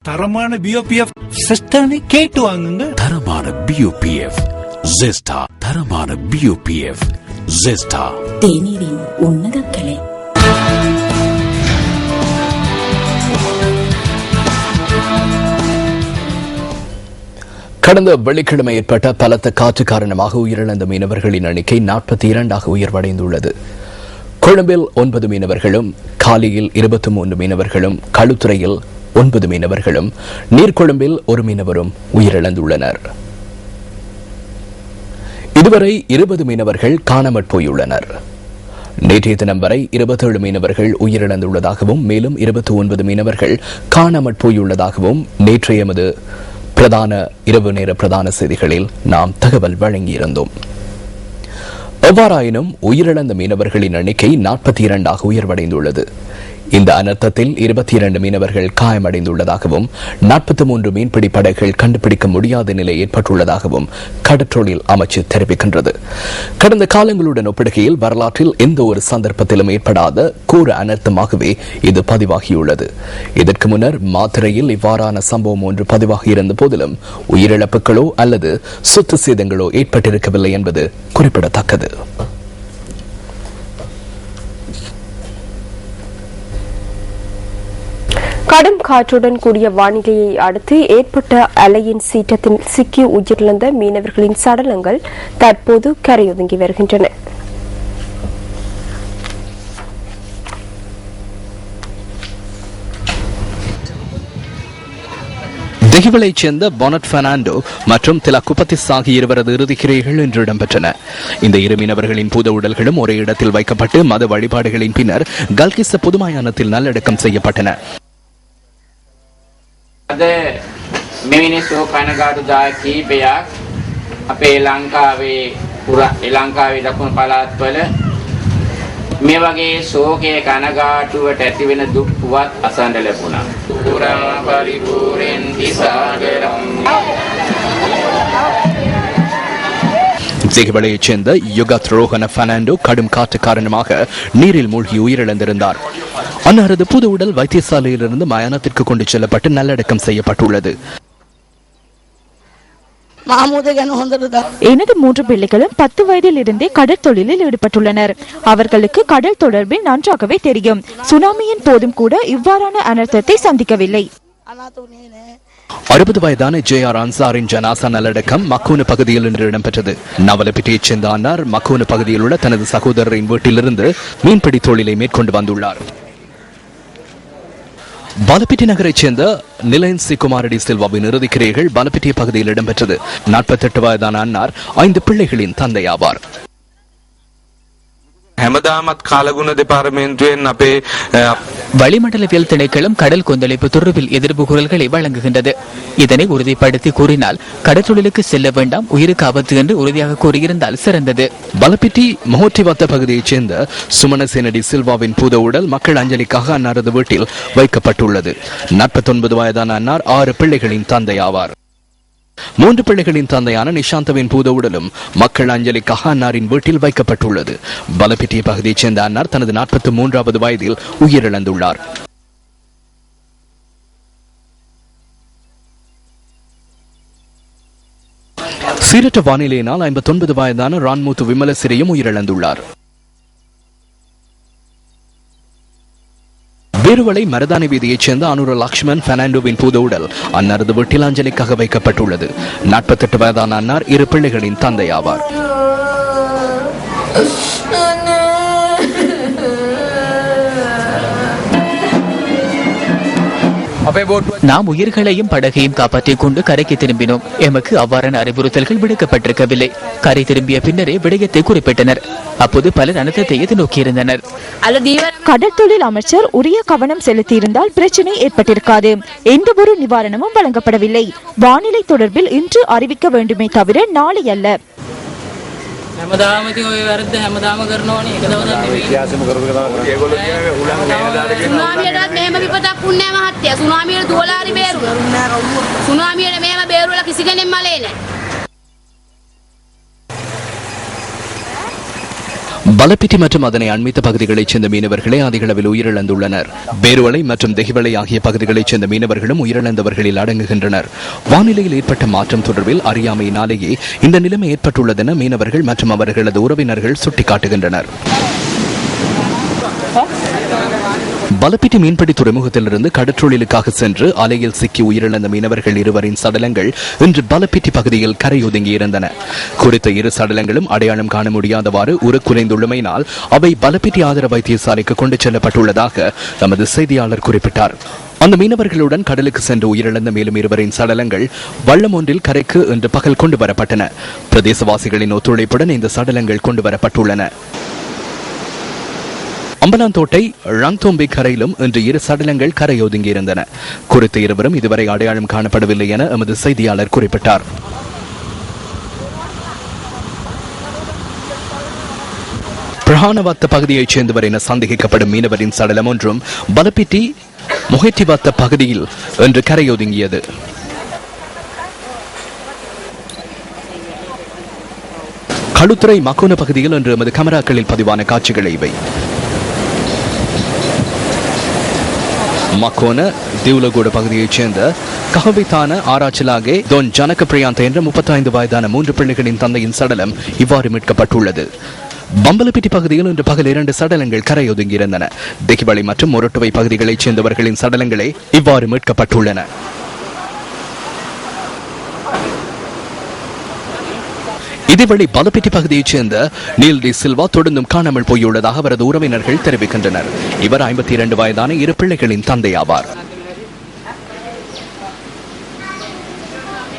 தரமான பிஓபிஎஃப் சிஸ்டனை கேட்டு வாங்குங்க. தரமான பிஓபிஎஃப் ஜெஸ்டா. தரமான பிஓபிஎஃப் ஜெஸ்டா. தேநீரின் உன்னத கலை. கடந்த வெள்ளிக்கிழமை ஏற்பட்ட பலத்த காற்று காரணமாக உயிரிழந்த மீனவர்களின் எண்ணிக்கை 42 உயர்வடைந்துள்ளது. கொழும்பில் 9 மீனவர்களும், காலியில் 23 மீனவர்களும், களுத்துறையில் 9 மீனவர்களும், நீர்கொழும்பில் 1 மீனவரும் உயிரிழந்துள்ளனர். இதுவரை 20 மீனவர்கள் காணாமற் போயுள்ளனர். நேற்றைய தினம் வரை 27 மீனவர்கள் உயிரிழந்துள்ளதாகவும் மேலும் 29 மீனவர்கள் காணாமற் போயுள்ளதாகவும் நேற்றைய எமது இரவு நேர பிரதான செய்திகளில் நாம் தகவல் வழங்கியிருந்தோம். எவ்வாறாயினும் உயிரிழந்த மீனவர்களின் எண்ணிக்கை 42 உயர்வடைந்துள்ளது. இந்த அனர்த்தத்தில் 22 மீனவர்கள் காயமடைந்துள்ளதாகவும் 43 மீன்பிடி படகுகள் கண்டுபிடிக்க முடியாத நிலை ஏற்பட்டுள்ளதாகவும் கடற்றொழில் அமைச்சு தெரிவிக்கின்றது. கடந்த காலங்களுடன் ஒப்பிடுகையில் வரலாற்றில் எந்த ஒரு சந்தர்ப்பத்திலும் ஏற்படாத கூர அனர்த்தமாகவே இது பதிவாகியுள்ளது. இதற்கு முன்னர் மாத்திரையில் இவ்வாறான சம்பவம் ஒன்று பதிவாகி இருந்த போதிலும் உயிரிழப்புகளோ அல்லது சொத்து சேதங்களோ ஏற்பட்டிருக்கவில்லை என்பது குறிப்பிடத்தக்கது. கடும் காற்றுடன் கூடிய வானிலையை அடுத்து ஏற்பட்ட அலையின் சீற்றத்தில் சிக்கி உயிரிழந்த மீனவர்களின் சடலங்கள் தற்போது கரையொதுங்கி வருகின்றன. தெஹிவளைச் சேர்ந்த பானட் பெர்னாண்டோ மற்றும் திலகுபதிஸ் ஆகிய இருவரது இறுதிக்கிரைகள் இன்று இடம்பெற்றன. இந்த இரு மீனவர்களின் பூத உடல்களும் ஒரே இடத்தில் வைக்கப்பட்டு மத வழிபாடுகளின் பின்னர் கல்கிஸ்ஸ பொதுமயானத்தில் நல்லடக்கம் செய்யப்பட்டன. අද මෙවැනි ශෝකනගාටුදායක කීපයක් අපේ ලංකාවේ ලංකාවේ දකුණු පළාත්වල මේ වගේ ශෝකයේ කනගාටුවට ඇතිවෙන දුක් පුවත් අසන්න ලැබුණා. පුරා පරිපූර්ණෙන් දිසාගරම්. தெஹிவளையைச் சேர்ந்த யுகத் ரோஹன பெர்னாண்டோ கடும் காற்று காரணமாக நீரில் மூழ்கி உயிரிழந்திருந்தார். அன்னாரது புது உடல் வைத்தியசாலையிலிருந்து மயானத்திற்கு கொண்டு செல்லப்பட்டு நல்லடக்கம் செய்யப்பட்டுள்ளது. எனது 3 பிள்ளைகளும் 10 வயதில் இருந்தே கடற்தொழிலில் ஈடுபட்டுள்ளனர். அவர்களுக்கு கடல் தொடர்பில் நன்றாகவே தெரியும். சுனாமியின் போதும் கூட இவ்வாறான அனர்த்தத்தை சந்திக்கவில்லை. 60 வயதான ஜே.ஆர். அன்சாரின் ஜனாசா நல்லடக்கம் மக்கூனு பகுதியில் இன்று இடம்பெற்றது. நவலப்பிட்டியைச் சேர்ந்த அன்னார் மக்கூனு பகுதியில் உள்ள தனது சகோதரரின் வீட்டிலிருந்து மீன்பிடி தொழிலை மேற்கொண்டு வந்துள்ளார். பலப்பிட்டி நகரைச் சேர்ந்த நிலன்சி குமாரடி சில்வாவின் இறுதிக்கிரைகள் பலப்பிட்டிய பகுதியில் இடம்பெற்றது. 48 வயதான அன்னார் 5 பிள்ளைகளின் தந்தையாவார். හැමදාමත් කාලගුණ දෙපාර්තමේන්තුවෙන් අපේ வளிமண்டலவியல் திணைக்களம் கடல் கொந்தளிப்பு தொடர்பில் எதிர்ப்பு குரல்களை வழங்குகின்றது. இதனை உறுதிப்படுத்தி கூறினால் கடற்றொழிலுக்கு செல்ல வேண்டாம், உயிருக்கு ஆபத்து என்று உறுதியாக கூறியிருந்தால் சிறந்தது. பலப்பிட்டி மொஹோட்டிவத்த பகுதியைச் சேர்ந்த சுமனசேனடி சில்வாவின் பூத உடல் மக்கள் அஞ்சலிக்காக அன்னாரது வீட்டில் வைக்கப்பட்டுள்ளது. 49 வயதான அன்னார் 6 பிள்ளைகளின் தந்தையாவார். 3 பிள்ளைகளின் தந்தையான நிஷாந்தவின் பூத உடலும் மக்கள் அஞ்சலிக்காக அன்னாரின் வீட்டில் வைக்கப்பட்டுள்ளது. பலப்பிட்டிய பகுதியைச் சேர்ந்த அன்னார் தனது 43வது வயதில் உயிரிழந்துள்ளார். சீரற்ற வானிலையினால் 59 வயதான ரான்மூத்து விமலசிறியும் உயிரிழந்துள்ளார். வேறுவளை மரதானி வீதியைச் சேர்ந்த அனுர லக்ஷ்மன் பெர்னாண்டோவின் பூத உடல் அன்னாரது வீட்டில் அஞ்சலிக்காக வைக்கப்பட்டுள்ளது. 48 வயதான அன்னார் 2 பிள்ளைகளின் தந்தையாவார். நாம் உயிர்களையும் படகையும் காப்பாற்றிக் கொண்டு கரைக்கு திரும்பினோம். எமக்கு அவ்வாறான அறிவுறுத்தல்கள் விடுக்கப்பட்டிருக்கவில்லை. கரை திரும்பிய பின்னரே விடயத்தை குறிப்பிட்டனர். அப்போது பலர் அனர்த்தத்தை எதிர்நோக்கியிருந்தனர். கடற்தொழில் அமைச்சர் உரிய கவனம் செலுத்தியிருந்தால் பிரச்சனை ஏற்பட்டிருக்காது. எந்த ஒரு நிவாரணமும் வழங்கப்படவில்லை. வானிலை தொடர்பில் இன்று அறிவிக்க வேண்டுமே தவிர நாளை அல்ல. හැමදාම ඉතින් ඔය වැරද්ද හැමදාම කරනවනේ ඒක තමයි නෙවෙයි ඉතිහාසෙම කරපු එක තමයි ඒගොල්ලෝ කියන්නේ උලන් නේදාට කියන සුනාමියටත් මෙහෙම විපතක් වුණේ නැහැ මහත්තයා සුනාමියට දුවලා හරි බේරුවා සුනාමියට මෙහෙම බේරුවලා කිසි කෙනෙක් මලේ නැහැ. பலப்பிட்டி மற்றும் அதனை அண்மித்த பகுதிகளைச் சேர்ந்த மீனவர்களே அதிக அளவில் உயிரிழந்துள்ளனர். பேருவளை மற்றும் தெஹிவளை ஆகிய பகுதிகளைச் சேர்ந்த மீனவர்களும் உயிரிழந்தவர்களில் அடங்குகின்றனர். வானிலையில் ஏற்பட்ட மாற்றம் தொடர்பில் அறியாமையினாலேயே இந்த நிலைமை ஏற்பட்டுள்ளதென மீனவர்கள் மற்றும் அவர்களது உறவினர்கள் சுட்டிக்காட்டுகின்றனர். பலப்பிட்டி மீன்பிடி துறைமுகத்திலிருந்து கடற்றொழிலுக்காக சென்று அலையில் சிக்கி உயிரிழந்த மீனவர்கள் இருவரின் சடலங்கள் இன்று பலப்பிட்டி பகுதியில் கரையொதுங்கியிருந்தன. குறித்த இரு சடலங்களும் அடையாளம் காண முடியாதவாறு உருக்குறைந்துள்ளமையினால் அவை பலப்பிட்டி ஆதார வைத்தியசாலைக்கு கொண்டு செல்லப்பட்டுள்ளதாக நமது செய்தியாளர் குறிப்பிட்டார். அந்த மீனவர்களுடன் கடலுக்கு சென்று உயிரிழந்த மேலும் இருவரின் சடலங்கள் வள்ளம் ஒன்றில் கரைக்கு இன்று பகல் கொண்டு வரப்பட்டன. பிரதேசவாசிகளின் ஒத்துழைப்புடன் இந்த சடலங்கள் கொண்டு வரப்பட்டுள்ளன. அம்பலாந்தோட்டை ரங்தோம்பி கரையிலும் இன்று இரு சடலங்கள் கரையொதுங்கியிருந்தன. குறித்த இருவரும் இதுவரை அடையாளம் காணப்படவில்லை என எமது செய்தியாளர் குறிப்பிட்டார். பிரஹானவத்த பகுதியைச் சேர்ந்தவர் என சந்தேகிக்கப்படும் மீனவரின் சடலம் ஒன்றும் பலப்பிட்டி முஹெட்டிவத்த பகுதியில் இன்று கரையொதுங்கியது. களுத்துறை மக்கூன பகுதியில் இன்று எமது கமராக்களில் பதிவான காட்சிகள் இவை. மக்கோன திவுலகோடு பகுதியைச் சேர்ந்த கஹவித்தான ஆராய்ச்சிலாகே தொன் ஜனக பிரியாந்த என்ற 35 வயதான 3 பிள்ளைகளின் தந்தையின் சடலம் இவ்வாறு மீட்கப்பட்டுள்ளது. பம்பலப்பிட்டி பகுதியில் இன்று பகல் 2 சடலங்கள் கரையொதுங்கியிருந்தன. தெஹிவளை மற்றும் மொரட்டுவை பகுதிகளைச் சேர்ந்தவர்களின் சடலங்களே இவ்வாறு மீட்கப்பட்டுள்ளன. இதேவேளை பலப்பிட்டி பகுதியைச் சேர்ந்த நீல் டி சில்வா தொடர்ந்தும் காணாமல் போயுள்ளதாக அவரது உறவினர்கள் தெரிவிக்கின்றனர். இவர் 52 வயதான 2 பிள்ளைகளின் தந்தை ஆவார்.